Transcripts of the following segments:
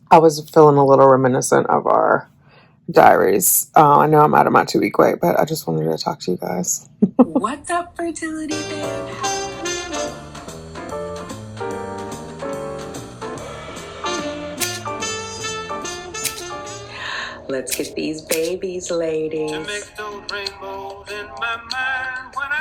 I was feeling a little reminiscent of our diaries. I know I'm out of my 2-week wait, but I just wanted to talk to you guys. What's up, fertility babe? Let's get these babies, ladies.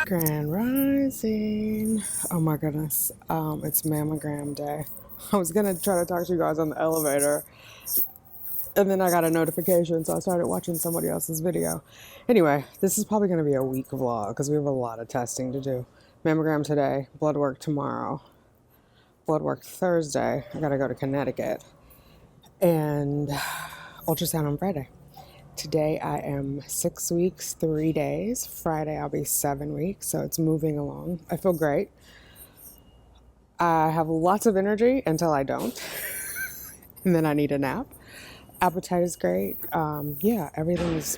Grand Rising. Oh my goodness. It's mammogram day. I was gonna try to talk to you guys on the elevator, and then I got a notification, so I started watching somebody else's video. Anyway, this is probably gonna be a week vlog because we have a lot of testing to do. Mammogram today, blood work tomorrow, blood work Thursday. I gotta go to Connecticut, and ultrasound on Friday. Today I am 6 weeks, 3 days. Friday I'll be 7 weeks, so it's moving along. I feel great. I have lots of energy until I don't, and then I need a nap. Appetite is great. Yeah, everything's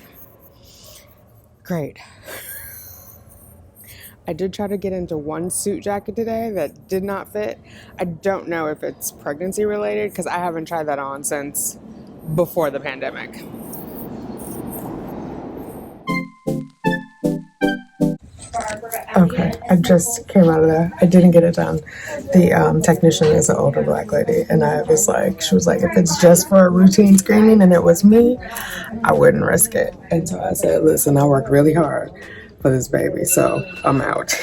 great. I did try to get into one suit jacket today that did not fit. I don't know if it's pregnancy related because I haven't tried that on since before the pandemic. Okay, I just came out of there. I didn't get it done. The technician is an older black lady, and she was like, if it's just for a routine screening and it was me, I wouldn't risk it. And so I said, listen, I worked really hard for this baby, so I'm out.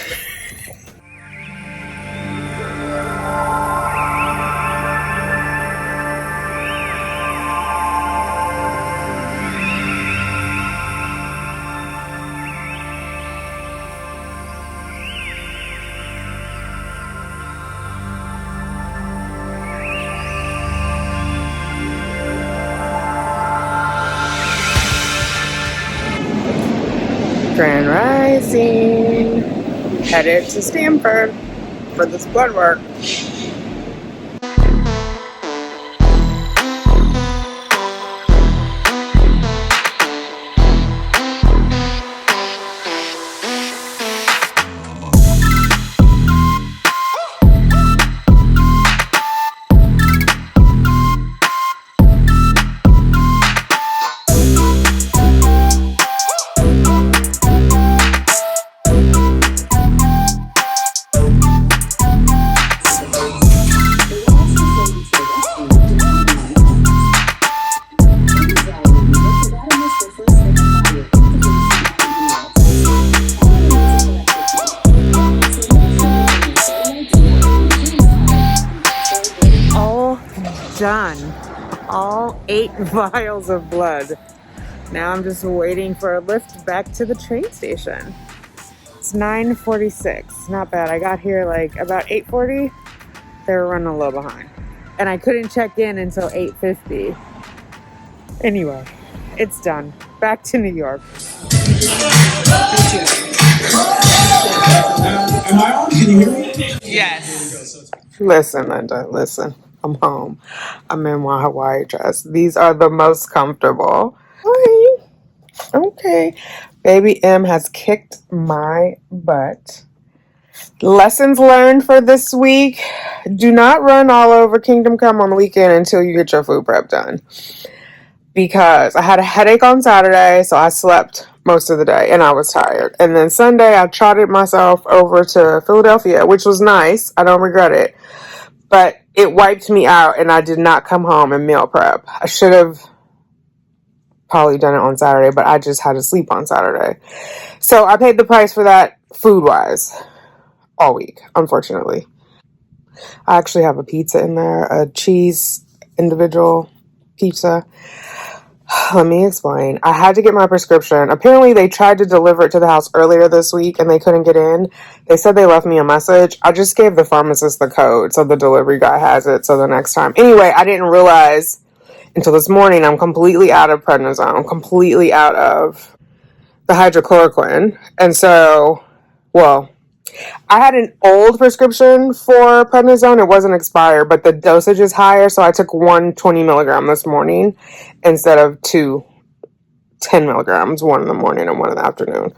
Grand Rising. Headed to Stanford for this blood work. Done. All 8 vials of blood. Now I'm just waiting for a lift back to the train station. It's 9:46. Not bad. I got here like about 8:40. They were running a little behind. And I couldn't check in until 8:50. Anyway, it's done. Back to New York. Am I on? Can you hear me? Yes. Listen, Linda, listen. I'm home. I'm in my Hawaii dress. These are the most comfortable. Okay. Baby M has kicked my butt. Lessons learned for this week. Do not run all over Kingdom Come on the weekend until you get your food prep done. Because I had a headache on Saturday, so I slept most of the day and I was tired. And then Sunday I trotted myself over to Philadelphia, which was nice. I don't regret it. But it wiped me out and I did not come home and meal prep. I should have probably done it on Saturday, but I just had to sleep on Saturday. So I paid the price for that food-wise all week, unfortunately. I actually have a pizza in there, a cheese individual pizza. Let me explain. I had to get my prescription. Apparently, they tried to deliver it to the house earlier this week and they couldn't get in. They said they left me a message. I just gave the pharmacist the code so the delivery guy has it so the next time. Anyway, I didn't realize until this morning I'm completely out of prednisone. I'm completely out of the hydrochloroquine. And so, well, I had an old prescription for prednisone. It wasn't expired, but the dosage is higher. So I took 120 milligram this morning instead of 10 milligrams, one in the morning and one in the afternoon.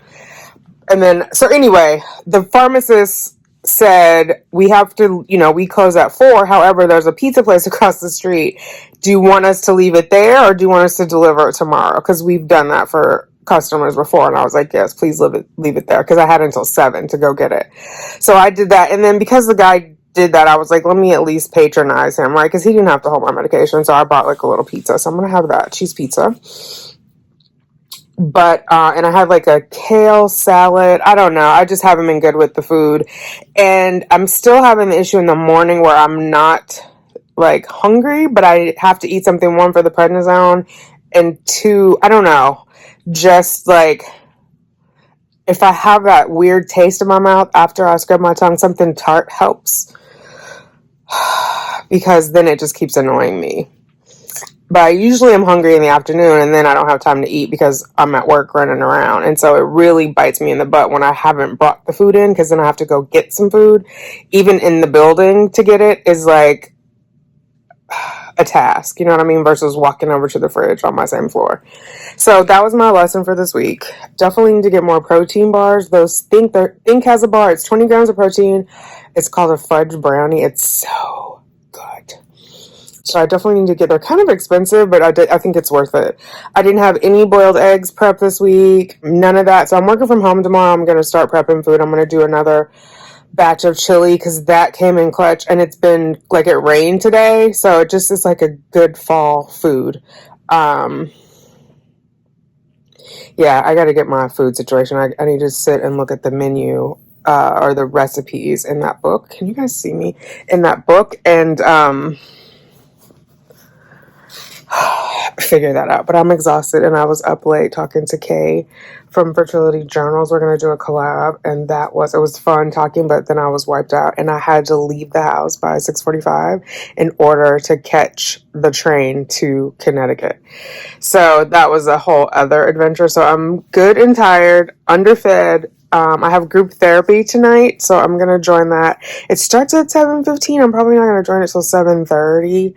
And then, so anyway, the pharmacist said, we have to, we close at 4. However, there's a pizza place across the street. Do you want us to leave it there, or do you want us to deliver it tomorrow? Because we've done that for customers before. And I was like, yes, please leave it there. Because I had until 7 to go get it. So I did that. And then because the guy did that, I was like, let me at least patronize him, right? Because he didn't have to hold my medication. So I bought like a little pizza. So I'm going to have that cheese pizza. But and I had like a kale salad. I don't know, I just haven't been good with the food, and I'm still having the issue in the morning where I'm not like hungry, but I have to eat something, one, for the prednisone, and two, I don't know, just like if I have that weird taste in my mouth after I scrub my tongue, something tart helps, because then it just keeps annoying me. But I usually am hungry in the afternoon, and then I don't have time to eat because I'm at work running around. And so it really bites me in the butt when I haven't brought the food in, because then I have to go get some food. Even in the building to get it is like a task, you know what I mean? Versus walking over to the fridge on my same floor. So that was my lesson for this week. Definitely need to get more protein bars. Those Think has a bar. It's 20 grams of protein. It's called a fudge brownie. It's so good. So I definitely need to get, they're kind of expensive, but I think it's worth it. I didn't have any boiled eggs prep this week, none of that. So I'm working from home tomorrow. I'm going to start prepping food. I'm going to do another batch of chili because that came in clutch, and it's been like, it rained today. So it just is like a good fall food. Yeah, I got to get my food situation. I need to sit and look at the menu or the recipes in that book. Can you guys see me in that book? And, figure that out. But I'm exhausted, and I was up late talking to Kay from Fertility Journals. We're going to do a collab, and it was fun talking, but then I was wiped out, and I had to leave the house by 6:45 in order to catch the train to Connecticut. So that was a whole other adventure. So I'm good and tired, underfed. I have group therapy tonight, so I'm gonna join that. It starts at 7:15. I'm probably not gonna join it till 7:30,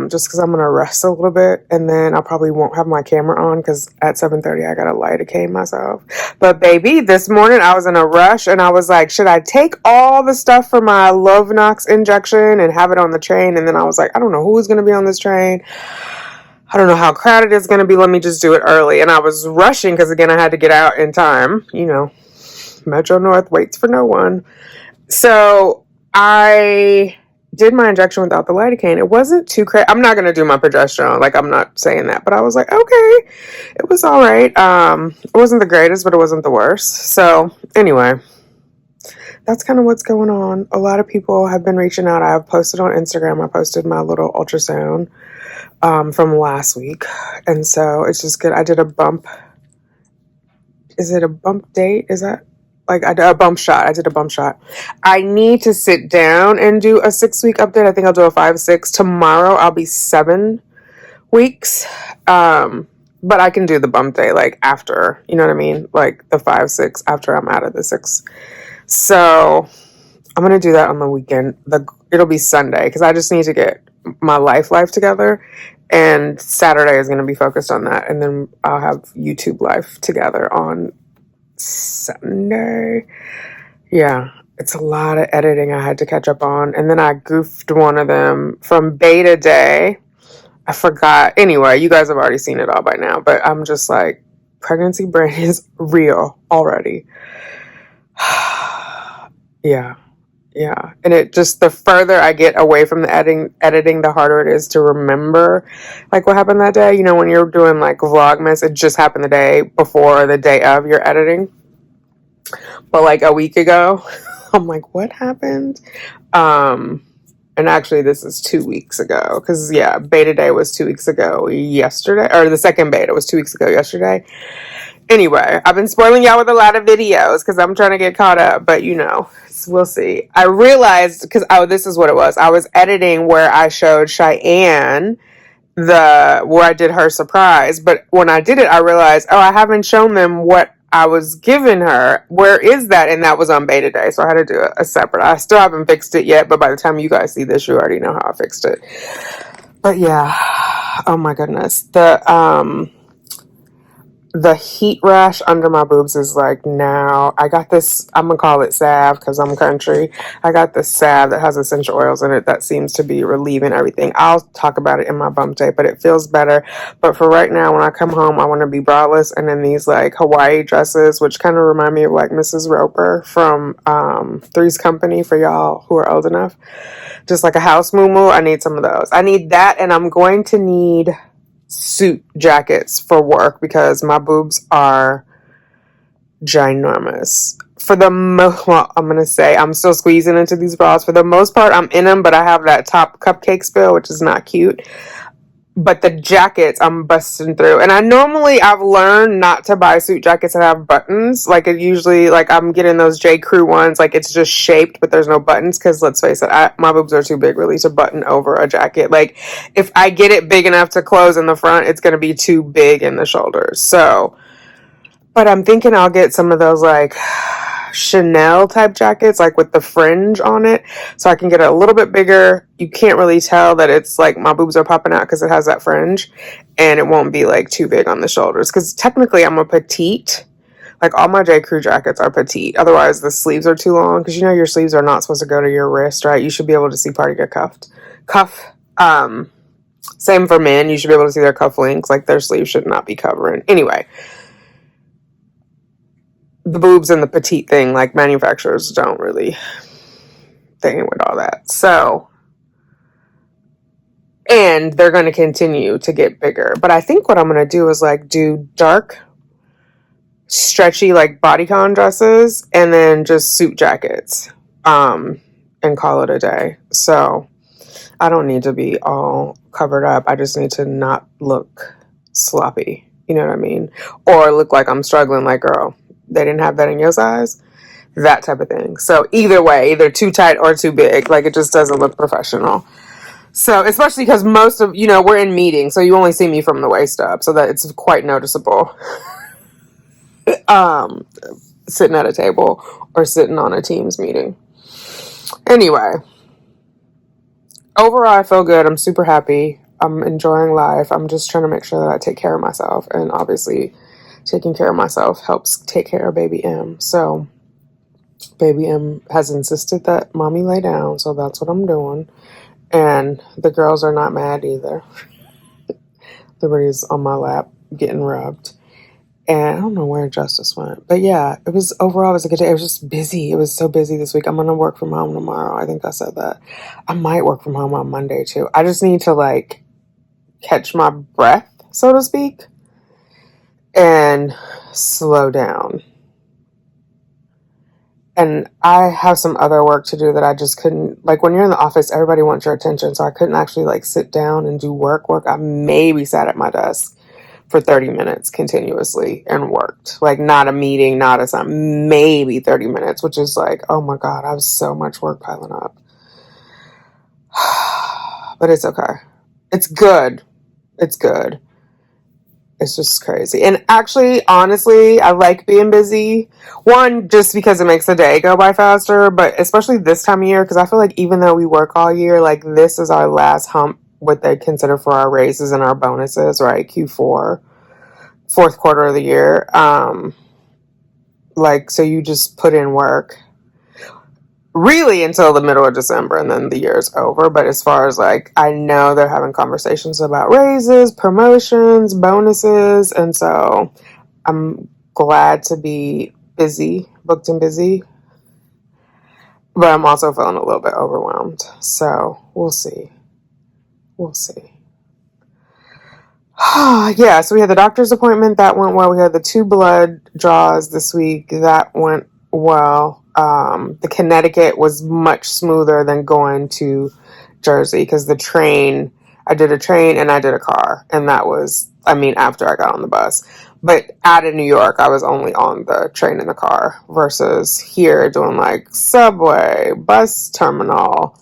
just because I'm gonna rest a little bit, and then I probably won't have my camera on because at 7:30 I gotta lidocaine myself. But baby, this morning I was in a rush, and I was like, should I take all the stuff for my Lovenox injection and have it on the train? And then I was like, I don't know who's gonna be on this train. I don't know how crowded it's going to be. Let me just do it early. And I was rushing because, again, I had to get out in time. Metro North waits for no one. So I did my injection without the lidocaine. It wasn't too crazy. I'm not going to do my progesterone. Like, I'm not saying that. But I was like, okay, it was all right. It wasn't the greatest, but it wasn't the worst. So anyway, that's kind of what's going on. A lot of people have been reaching out. I have posted on Instagram. I posted my little ultrasound from last week, and so it's just good. I did a bump. Is it a bump date? Is that like I did a bump shot? I did a bump shot. I need to sit down and do a 6-week update. I think I'll do a 5-6 tomorrow. I'll be 7 weeks, but I can do the bump day like after. You know what I mean? Like the 5-6 after I'm out of the 6. So I'm gonna do that on the weekend. It'll be Sunday because I just need to get my life together, and Saturday is going to be focused on that, and then I'll have YouTube life together on Sunday. Yeah, it's a lot of editing I had to catch up on, and then I goofed one of them from beta day. I forgot. Anyway, you guys have already seen it all by now, but I'm just like, pregnancy brain is real already. Yeah, and it just, the further I get away from the editing, the harder it is to remember, like, what happened that day. When you're doing, like, Vlogmas, it just happened the day before the day of your editing. But, like, a week ago, I'm like, what happened? And actually, this is 2 weeks ago, because, yeah, beta day was 2 weeks ago yesterday, or the second beta was 2 weeks ago yesterday. Anyway, I've been spoiling y'all with a lot of videos because I'm trying to get caught up, but we'll see. I realized, because, this is what it was. I was editing where I showed Cheyenne where I did her surprise, but when I did it, I realized, I haven't shown them what I was giving her. Where is that? And that was on beta day, so I had to do a separate. I still haven't fixed it yet, but by the time you guys see this, you already know how I fixed it. But yeah, oh my goodness. the heat rash under my boobs is like now. I got this, I'm gonna call it salve because I'm country. I got this salve that has essential oils in it that seems to be relieving everything. I'll talk about it in my bump tape, but it feels better. But for right now, when I come home, I want to be braless and in these like Hawaii dresses, which kind of remind me of like Mrs. Roper from Three's Company for y'all who are old enough. Just like a house muumuu. I need some of those. I need that, and I'm going to need suit jackets for work because my boobs are ginormous. For the most, well, I'm gonna say I'm still squeezing into these bras. For the most part, I'm in them, but I have that top cupcake spill, which is not cute. But the jackets, I'm busting through. And I've learned not to buy suit jackets that have buttons. Like it usually, like I'm getting those J. Crew ones, like it's just shaped, but there's no buttons. Because let's face it, my boobs are too big really to button over a jacket. Like if I get it big enough to close in the front, it's going to be too big in the shoulders. So, but I'm thinking I'll get some of those like Chanel type jackets, like with the fringe on it, so I can get it a little bit bigger. You can't really tell that it's like my boobs are popping out because it has that fringe, and it won't be like too big on the shoulders because technically I'm a petite. Like all my J. Crew jackets are petite. Otherwise the sleeves are too long because you know your sleeves are not supposed to go to your wrist, right? You should be able to see part of your cuff. Same for men. You should be able to see their cuff links. Like their sleeves should not be covering. Anyway, the boobs and the petite thing, like manufacturers don't really thing with all that. So, and they're going to continue to get bigger. But I think what I'm going to do is like do dark, stretchy, like bodycon dresses and then just suit jackets, and call it a day. So I don't need to be all covered up. I just need to not look sloppy. You know what I mean? Or look like I'm struggling like, girl, they didn't have that in your size. That type of thing. So either way, either too tight or too big, like it just doesn't look professional. So especially because most of, we're in meetings, so you only see me from the waist up, so that it's quite noticeable. Sitting at a table or sitting on a Teams meeting. Anyway, overall I feel good. I'm super happy. I'm enjoying life. I'm just trying to make sure that I take care of myself, and obviously taking care of myself helps take care of baby M. So baby M has insisted that mommy lay down, so that's what I'm doing. And the girls are not mad either. Liberty's on my lap getting rubbed. And I don't know where Justice went. But yeah, it was a good day. It was just busy. It was so busy this week. I'm going to work from home tomorrow. I think I said that. I might work from home on Monday too. I just need to like catch my breath, so to speak, and slow down. And I have some other work to do that I just couldn't, like when you're in the office, everybody wants your attention. So I couldn't actually like sit down and do work. I maybe sat at my desk for 30 minutes continuously and worked. Like not a meeting, not a something, maybe 30 minutes, which is like, oh my God, I have so much work piling up. But it's okay. It's good. It's good. It's just crazy. And actually, honestly, I like being busy. One, just because it makes the day go by faster, but especially this time of year, because I feel like even though we work all year, like this is our last hump, what they consider for our raises and our bonuses, right? Q4, fourth quarter of the year. So you just put in work really until the middle of December, and then the year's over. But as far as like, I know they're having conversations about raises, promotions, bonuses, and so I'm glad to be busy, booked and busy, but I'm also feeling a little bit overwhelmed. So we'll see. Yeah, so we had the doctor's appointment. That went well. We had the 2 blood draws this week. That went well. The Connecticut was much smoother than going to Jersey because I did a train and I did a car. And that was, after I got on the bus. But out of New York, I was only on the train and the car versus here doing like subway, bus terminal,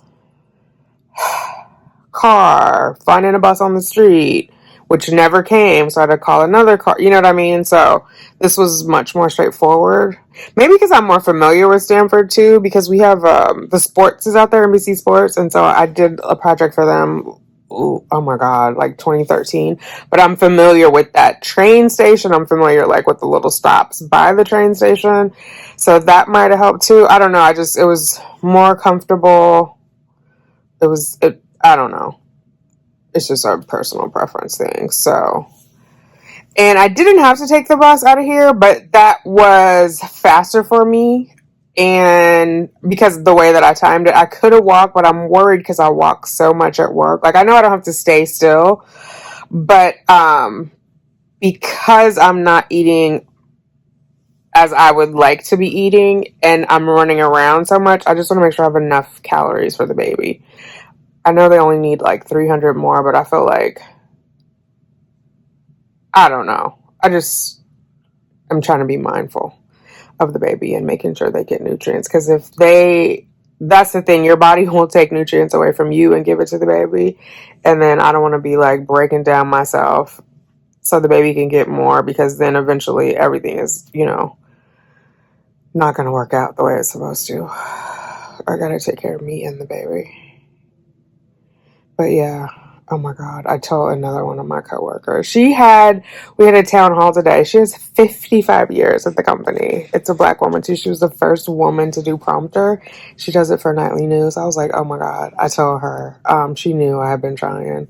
car, finding a bus on the street, which never came, so I had to call another car, you know what I mean? So this was much more straightforward. Maybe because I'm more familiar with Stanford too, because we have the sports is out there, NBC Sports, and so I did a project for them ooh, oh my God, like 2013. But I'm familiar with that train station. I'm familiar like with the little stops by the train station. So that might have helped too. I don't know. It was more comfortable. I don't know. It's just a personal preference thing. So, and I didn't have to take the bus out of here, but that was faster for me. And because the way that I timed it, I could have walked, but I'm worried because I walk so much at work. Like I know I don't have to stay still, but because I'm not eating as I would like to be eating and I'm running around so much, I just want to make sure I have enough calories for the baby. I know they only need like 300 more, but I feel like, I don't know. I'm trying to be mindful of the baby and making sure they get nutrients. Because that's the thing, your body will take nutrients away from you and give it to the baby. And then I don't want to be like breaking down myself so the baby can get more, because then eventually everything is, not going to work out the way it's supposed to. I got to take care of me and the baby. But yeah, oh my God, I told another one of my coworkers. We had a town hall today. She has 55 years at the company. It's a Black woman too. She was the first woman to do prompter. She does it for nightly news. I was like, oh my God. I told her. She knew I had been trying.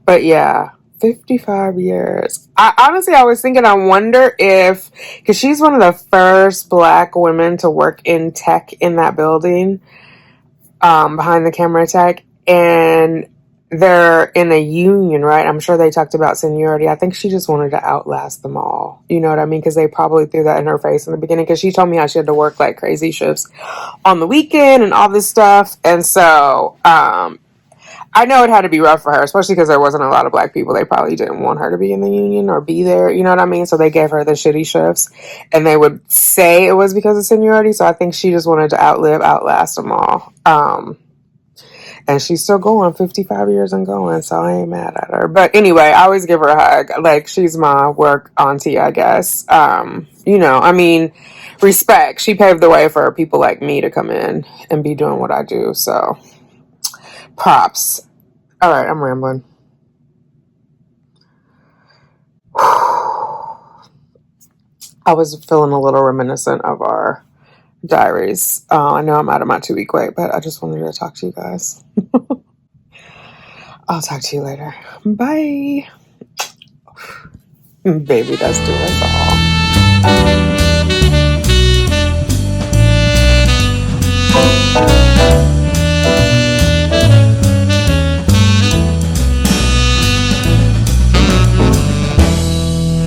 But yeah, 55 years. I was thinking, I wonder if, because she's one of the first Black women to work in tech in that building. Behind the camera tech, and they're in a union, right? I'm sure they talked about seniority. I think she just wanted to outlast them all. You know what I mean? Because they probably threw that in her face in the beginning, because she told me how she had to work like crazy shifts on the weekend and all this stuff. And so, I know it had to be rough for her, especially because there wasn't a lot of Black people. They probably didn't want her to be in the union or be there. You know what I mean? So they gave her the shitty shifts, and they would say it was because of seniority. So I think she just wanted to outlast them all. And she's still going, 55 years and going. So I ain't mad at her. But anyway, I always give her a hug. Like, she's my work auntie, I guess. Respect. She paved the way for people like me to come in and be doing what I do. So props. All right, I'm rambling. I was feeling a little reminiscent of our diaries. I know I'm out of my 2-week wait, but I just wanted to talk to you guys. I'll talk to you later. Bye. Baby, that's to us all.